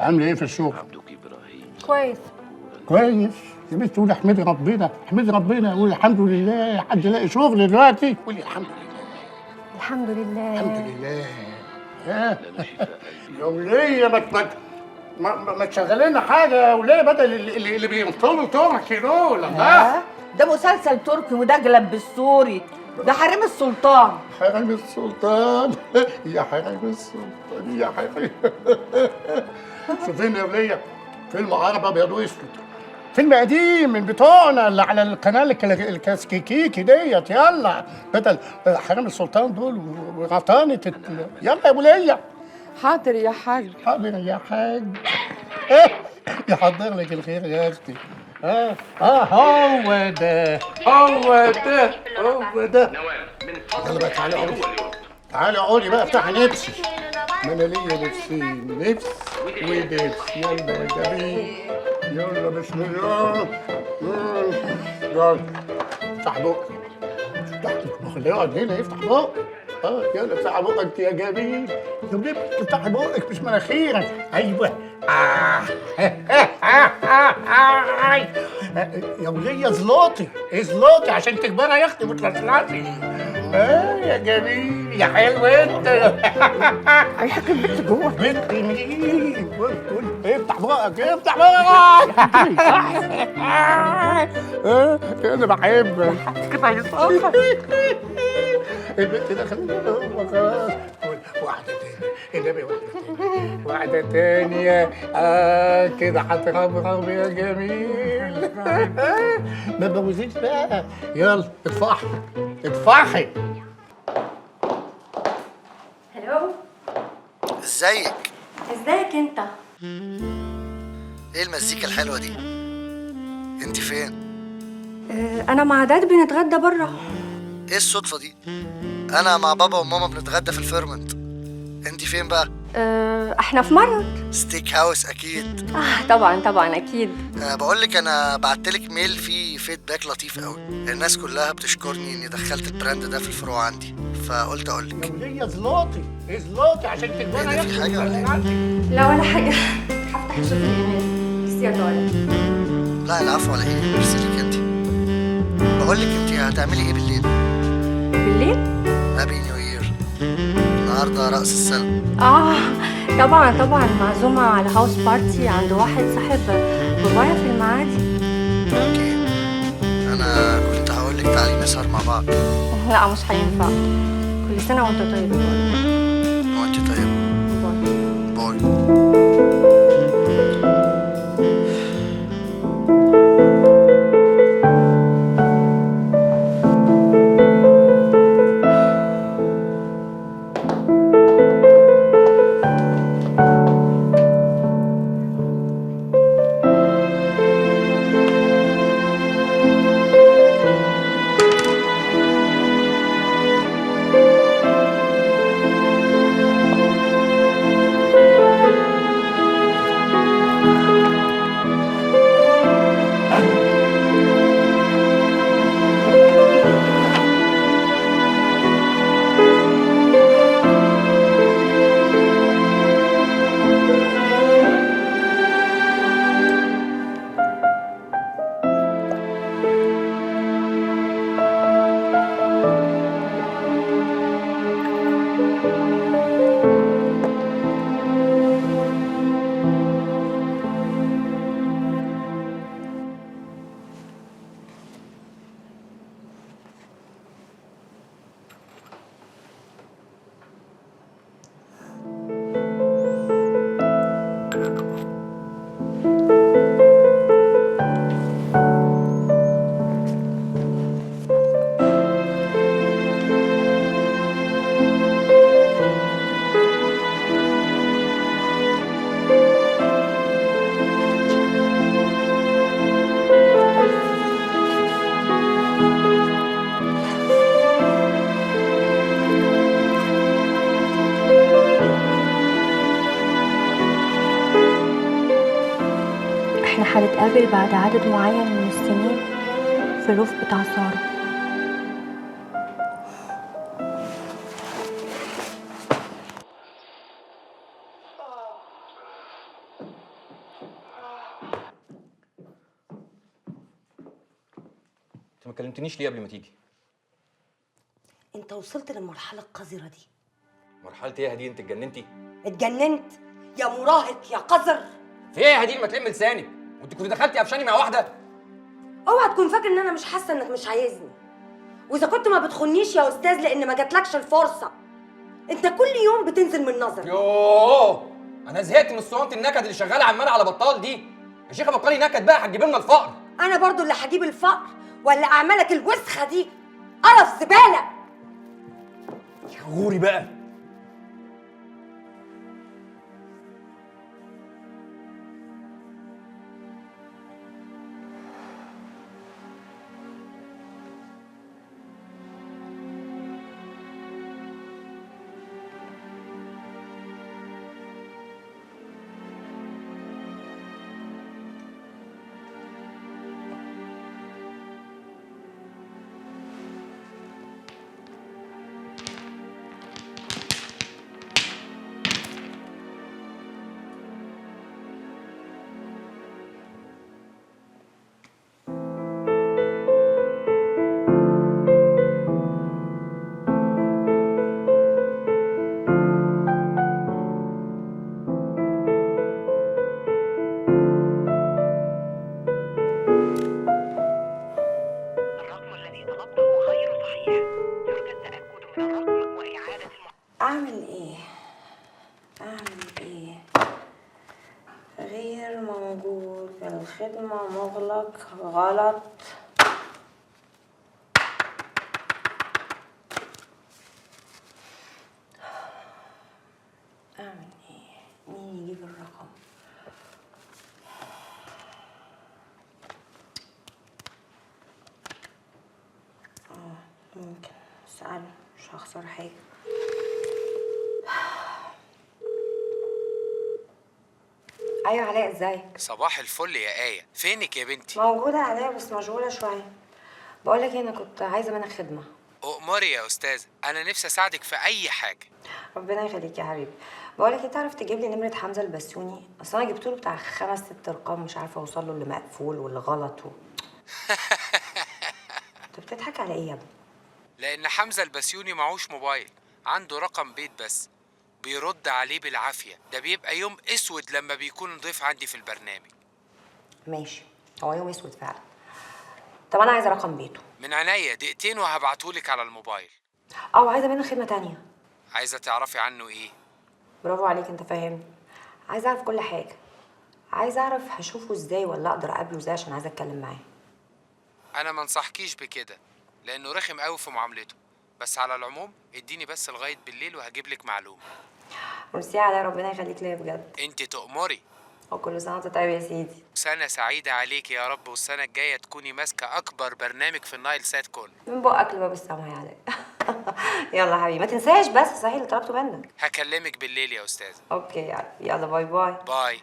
عامله ايه في الشغل؟ كويس. كويس. يا بنت قولي احمدي ربنا، احمدي ربنا، قولي الحمد لله حد يلاقي شغل دلوقتي، قولي الحمد لله. الحمد لله. الحمد لله. ها يا وليه ما تشغلي لنا حاجه يا وليه بدل اللي بيمطلوا تركي دول. ها ده مسلسل تركي ودجلب بالسوري، ده حريم السلطان. حريم السلطان يا حريم السلطان يا حريم. شوفيني يا وليه فيلم عربي ابيض واسود، فيلم قديم من بتوعنا اللي على القناه الكاسكيكيكي ديت. يلا بدل حريم السلطان دول وغطانه يلا يا وليه. حاضر يا حاج. حاضر يا حاج. يحضر لك الخير يا اختي. هو ده هو ده هو ده. يلا بقى تعالي اقعدي، تعالي اقعدي بقى افتحي نفسي. ما انا ليا نفسين، نفس ونفس. يلا يا جميل، يلا بسم الله. يلا افتح بقك، افتح بقك، خليه يقعد هنا يفتح بقك. يلا افتح بقك يا جميل. يا بنت افتح بقك مش مناخيرك. ايوه. يا وليه زلوطي زلوطي عشان تكبري يا اختي وتلصلصي. يا جميل يا حلو انت. هيحك البنت جوه. بنت مين؟ افتح بقك افتح بقك. انا بحبك. كيف هيصحى؟ البنت دخلت جوه خلاص. واحدة تاني النبي، واحدة تانية كده هترمرم يا جميل. ما تبوظيش بقى. يلا اطفحي اطفحي. هلو. ازيك؟ ازيك انت؟ ايه المزيكا الحلوه دي؟ انت فين؟ انا مع داد بنتغدى بره. ايه الصدفه دي؟ انا مع بابا وماما بنتغدى في الفيرمنت. انت فين بقى؟ احنا في مرض. ستيك هاوس اكيد. طبعا طبعا اكيد. بقولك انا بعتلك ميل فيه فيدباك لطيف قوي. الناس كلها بتشكرني اني دخلت البراند ده في الفروع عندي، فقلت اقولك. يا وليه زلوطي زلوطي عشان تكبري ايه يا ده، في اختي حاجه ولا ايه؟ لا ولا حاجه. هفتح اشوف الايميل. بس يا طارق. لا العفو على ايه، ميرسي ليك انت. بقولك انت هتعملي ايه بالليل؟ بالليل؟ هابي نيو يير، النهارده رأس السنه. طبعا طبعا معزومه على هاوس بارتي عند واحد صاحب بابايا في المعادي. اوكي، انا كنت هقولك تعالي نسهر مع بعض. لا مش هينفع. كل سنه وانت طيب. وانت طيب. باي. باي. هنتقابل بعد عدد معين من السنين في الروف بتاع سارة. انت ما كلمتنيش ليه قبل ما تيجي؟ انت وصلت للمرحله القذره دي. مرحله ايه يا هدير؟ انت اتجننتي؟ اتجننت يا مراهق يا قذر. في ايه يا هدير؟ ما تلم لسانك، وانت كنت دخلتي قفشاني مع واحده؟ اوعى تكون فاكر ان انا مش حاسه انك مش عايزني، واذا كنت ما بتخونيش يا استاذ لان ما جاتلكش الفرصه. انت كل يوم بتنزل من نظري. يوه، انا زهقت من الصوانت النكد اللي شغاله عماله على بطال دي. يا شيخه بطلي نكد بقى، هتجيب لنا الفقر. انا برضو اللي هجيب الفقر ولا اعمالك الوسخه دي؟ قرف زباله. يا غوري بقى. اعمل ايه؟ غير موجود، الخدمة مغلق، غلط. اعمل ايه؟ مين يجيب الرقم؟ ممكن اسأله، مش هخسر حاجة. ايوه علاء، ازيك؟ صباح الفل يا آية، فينك يا بنتي؟ موجودة علاء بس مشغولة شوية. بقولك ايه، انا كنت عايزة منك خدمة. أؤمري يا أستاذة، أنا نفسي أساعدك في أي حاجة. ربنا يخليك يا حبيبي. بقولك ايه، تعرف تجيب لي نمرة حمزة البسيوني؟ اصل انا جبت له بتاع 5 6 ارقام، مش عارفة اوصل له اللي مقفول واللي غلط انت بتضحك على ايه يا ابني؟ لأن حمزة البسيوني معوش موبايل، عنده رقم بيت بس، بيرد عليه بالعافية. ده بيبقى يوم أسود لما بيكون ضيف عندي في البرنامج. ماشي، هو يوم اسود فعلا. طب انا عايزة رقم بيته. من عينيا، دقيقتين وهبعتهولك على الموبايل. او عايزة منه خدمة تانية. عايزة تعرفي عنه إيه؟ برافو عليك، انت فاهمني. عايزة اعرف كل حاجة. عايزة اعرف هشوفه ازاي ولا اقدر اقابله ازاي عشان عايزة اتكلم معاه. أنا منصحكيش بكده لأنه رخم قوي في معاملته، بس على العموم اديني بس لغاية بالليل وهجيبلك معلومة. ميرسي على ربنا يخليك ليا بجد. انت تؤمري. وكل سنة وانت طيب يا سيدي. سنة سعيدة عليك يا رب، والسنة الجاية تكوني ماسكة أكبر برنامج في النايل سات كله. من بقك لباب السما يا علاء. يلا حبيبي، ما تنساش بس صحيح اللي طلبته منك. هكلمك بالليل يا أستاذة. اوكي يلا باي باي. باي.